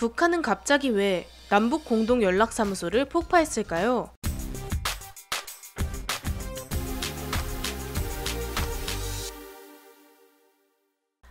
북한은 갑자기 왜 남북 공동 연락사무소를 폭파했을까요?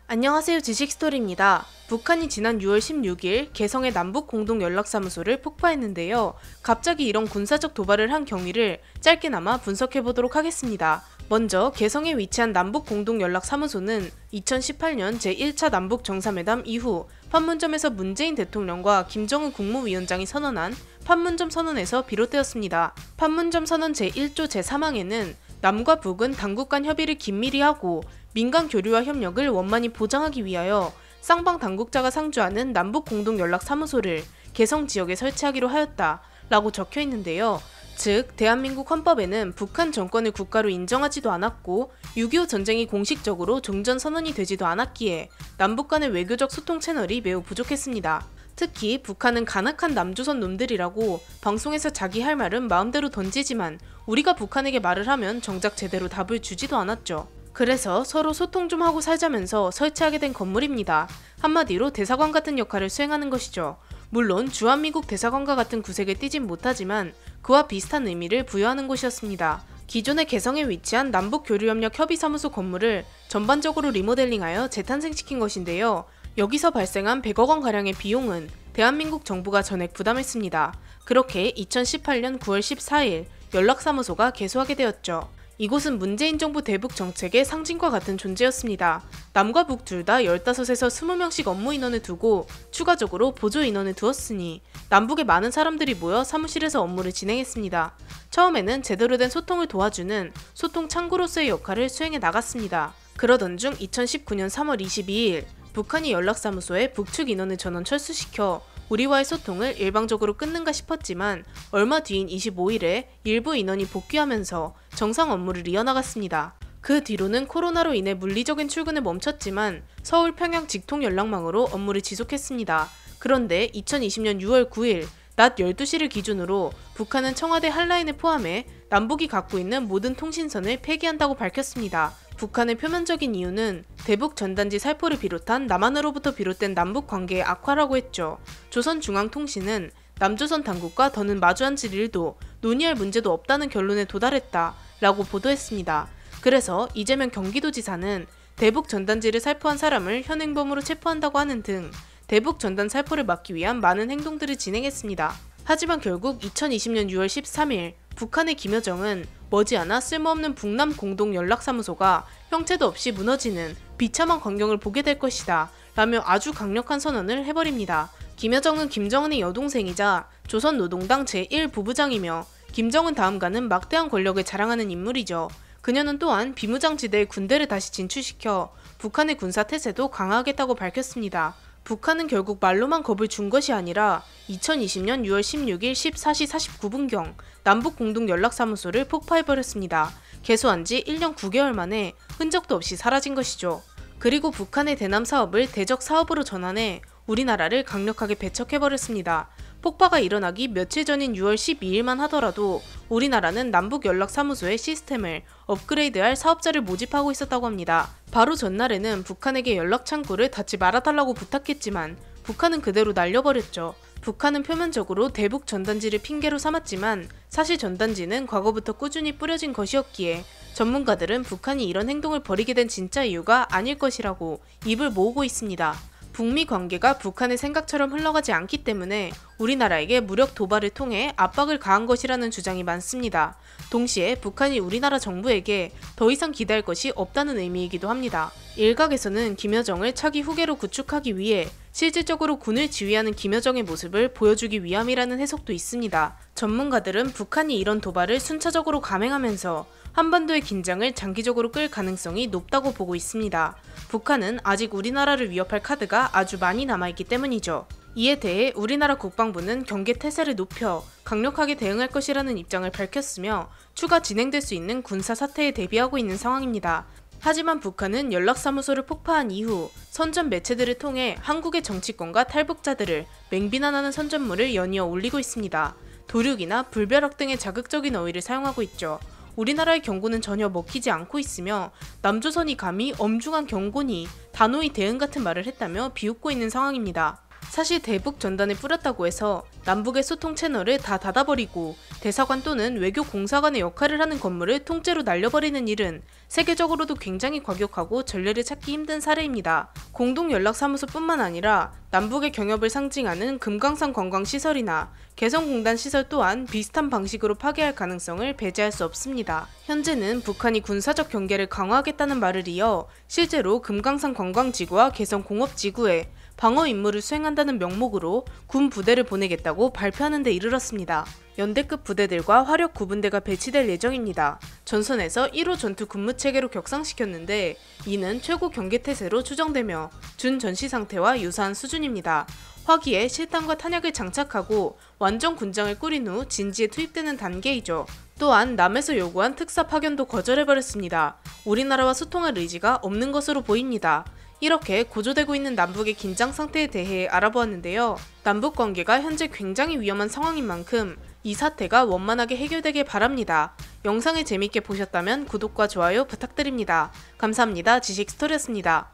안녕하세요, 지식스토리입니다. 북한이 지난 6월 16일 개성의 남북 공동 연락사무소를 폭파했는데요. 갑자기 이런 군사적 도발을 한 경위를 짧게나마 분석해보도록 하겠습니다. 먼저 개성에 위치한 남북 공동 연락사무소는 2018년 제1차 남북 정상회담 이후 판문점에서 문재인 대통령과 김정은 국무위원장이 선언한 판문점 선언에서 비롯되었습니다. 판문점 선언 제1조 제3항에는 남과 북은 당국 간 협의를 긴밀히 하고 민간 교류와 협력을 원만히 보장하기 위하여 쌍방 당국자가 상주하는 남북 공동 연락사무소를 개성 지역에 설치하기로 하였다라고 적혀 있는데요. 즉, 대한민국 헌법에는 북한 정권을 국가로 인정하지도 않았고 6.25 전쟁이 공식적으로 종전선언이 되지도 않았기에 남북 간의 외교적 소통 채널이 매우 부족했습니다. 특히 북한은 간악한 남조선 놈들이라고 방송에서 자기 할 말은 마음대로 던지지만 우리가 북한에게 말을 하면 정작 제대로 답을 주지도 않았죠. 그래서 서로 소통 좀 하고 살자면서 설치하게 된 건물입니다. 한마디로 대사관 같은 역할을 수행하는 것이죠. 물론 주한미국 대사관과 같은 구색을 띠진 못하지만 그와 비슷한 의미를 부여하는 곳이었습니다. 기존의 개성에 위치한 남북교류협력 협의사무소 건물을 전반적으로 리모델링하여 재탄생시킨 것인데요. 여기서 발생한 100억 원가량의 비용은 대한민국 정부가 전액 부담했습니다. 그렇게 2018년 9월 14일 연락사무소가 개소하게 되었죠. 이곳은 문재인 정부 대북 정책의 상징과 같은 존재였습니다. 남과 북 둘 다 15에서 20명씩 업무 인원을 두고 추가적으로 보조 인원을 두었으니 남북에 많은 사람들이 모여 사무실에서 업무를 진행했습니다. 처음에는 제대로 된 소통을 도와주는 소통 창구로서의 역할을 수행해 나갔습니다. 그러던 중 2019년 3월 22일 북한이 연락사무소에 북측 인원을 전원 철수시켜 우리와의 소통을 일방적으로 끊는가 싶었지만 얼마 뒤인 25일에 일부 인원이 복귀하면서 정상 업무를 이어나갔습니다. 그 뒤로는 코로나로 인해 물리적인 출근을 멈췄지만 서울 평양 직통 연락망으로 업무를 지속했습니다. 그런데 2020년 6월 9일 낮 12시를 기준으로 북한은 청와대 한라인을 포함해 남북이 갖고 있는 모든 통신선을 폐기한다고 밝혔습니다. 북한의 표면적인 이유는 대북 전단지 살포를 비롯한 남한으로부터 비롯된 남북 관계의 악화라고 했죠. 조선중앙통신은 남조선 당국과 더는 마주 앉을 일도 논의할 문제도 없다는 결론에 도달했다라고 보도했습니다. 그래서 이재명 경기도지사는 대북 전단지를 살포한 사람을 현행범으로 체포한다고 하는 등 대북 전단 살포를 막기 위한 많은 행동들을 진행했습니다. 하지만 결국 2020년 6월 13일 북한의 김여정은 머지않아 쓸모없는 북남 공동 연락사무소가 형체도 없이 무너지는 비참한 광경을 보게 될 것이다 라며 아주 강력한 선언을 해버립니다. 김여정은 김정은의 여동생이자 조선노동당 제1부부장이며 김정은 다음가는 막대한 권력을 자랑하는 인물이죠. 그녀는 또한 비무장지대에 군대를 다시 진출시켜 북한의 군사 태세도 강화하겠다고 밝혔습니다. 북한은 결국 말로만 겁을 준 것이 아니라 2020년 6월 16일 14시 49분경 남북 공동 연락사무소를 폭파해버렸습니다. 개소한 지 1년 9개월 만에 흔적도 없이 사라진 것이죠. 그리고 북한의 대남 사업을 대적 사업으로 전환해 우리나라를 강력하게 배척해버렸습니다. 폭파가 일어나기 며칠 전인 6월 12일만 하더라도 우리나라는 남북연락사무소의 시스템을 업그레이드할 사업자를 모집하고 있었다고 합니다. 바로 전날에는 북한에게 연락 창구를 닫지 말아달라고 부탁했지만 북한은 그대로 날려버렸죠. 북한은 표면적으로 대북 전단지를 핑계로 삼았지만 사실 전단지는 과거부터 꾸준히 뿌려진 것이었기에 전문가들은 북한이 이런 행동을 벌이게 된 진짜 이유가 아닐 것이라고 입을 모으고 있습니다. 북미 관계가 북한의 생각처럼 흘러가지 않기 때문에 우리나라에게 무력 도발을 통해 압박을 가한 것이라는 주장이 많습니다. 동시에 북한이 우리나라 정부에게 더 이상 기대할 것이 없다는 의미이기도 합니다. 일각에서는 김여정을 차기 후계로 구축하기 위해 실질적으로 군을 지휘하는 김여정의 모습을 보여주기 위함이라는 해석도 있습니다. 전문가들은 북한이 이런 도발을 순차적으로 감행하면서 한반도의 긴장을 장기적으로 끌 가능성이 높다고 보고 있습니다. 북한은 아직 우리나라를 위협할 카드가 아주 많이 남아있기 때문이죠. 이에 대해 우리나라 국방부는 경계 태세를 높여 강력하게 대응할 것이라는 입장을 밝혔으며 추가 진행될 수 있는 군사 사태에 대비하고 있는 상황입니다. 하지만 북한은 연락사무소를 폭파한 이후 선전 매체들을 통해 한국의 정치권과 탈북자들을 맹비난하는 선전물을 연이어 올리고 있습니다. 도륙이나 불벼락 등의 자극적인 어휘를 사용하고 있죠. 우리나라의 경고는 전혀 먹히지 않고 있으며 남조선이 감히 엄중한 경고니 단호히 대응 같은 말을 했다며 비웃고 있는 상황입니다. 사실 대북 전단에 뿌렸다고 해서 남북의 소통 채널을 다 닫아버리고 대사관 또는 외교 공사관의 역할을 하는 건물을 통째로 날려버리는 일은 세계적으로도 굉장히 과격하고 전례를 찾기 힘든 사례입니다. 공동연락사무소뿐만 아니라 남북의 경협을 상징하는 금강산 관광시설이나 개성공단 시설 또한 비슷한 방식으로 파괴할 가능성을 배제할 수 없습니다. 현재는 북한이 군사적 경계를 강화하겠다는 말을 이어 실제로 금강산 관광지구와 개성공업지구에 방어 임무를 수행한다는 명목으로 군 부대를 보내겠다고 발표하는 데 이르렀습니다. 연대급 부대들과 화력 구분대가 배치될 예정입니다. 전선에서 1호 전투 군무체계로 격상시켰는데 이는 최고 경계태세로 추정되며 준전시 상태와 유사한 수준입니다. 화기에 실탄과 탄약을 장착하고 완전 군장을 꾸린 후 진지에 투입되는 단계이죠. 또한 남에서 요구한 특사 파견도 거절해버렸습니다. 우리나라와 소통할 의지가 없는 것으로 보입니다. 이렇게 고조되고 있는 남북의 긴장 상태에 대해 알아보았는데요. 남북 관계가 현재 굉장히 위험한 상황인 만큼 이 사태가 원만하게 해결되길 바랍니다. 영상을 재밌게 보셨다면 구독과 좋아요 부탁드립니다. 감사합니다. 지식스토리였습니다.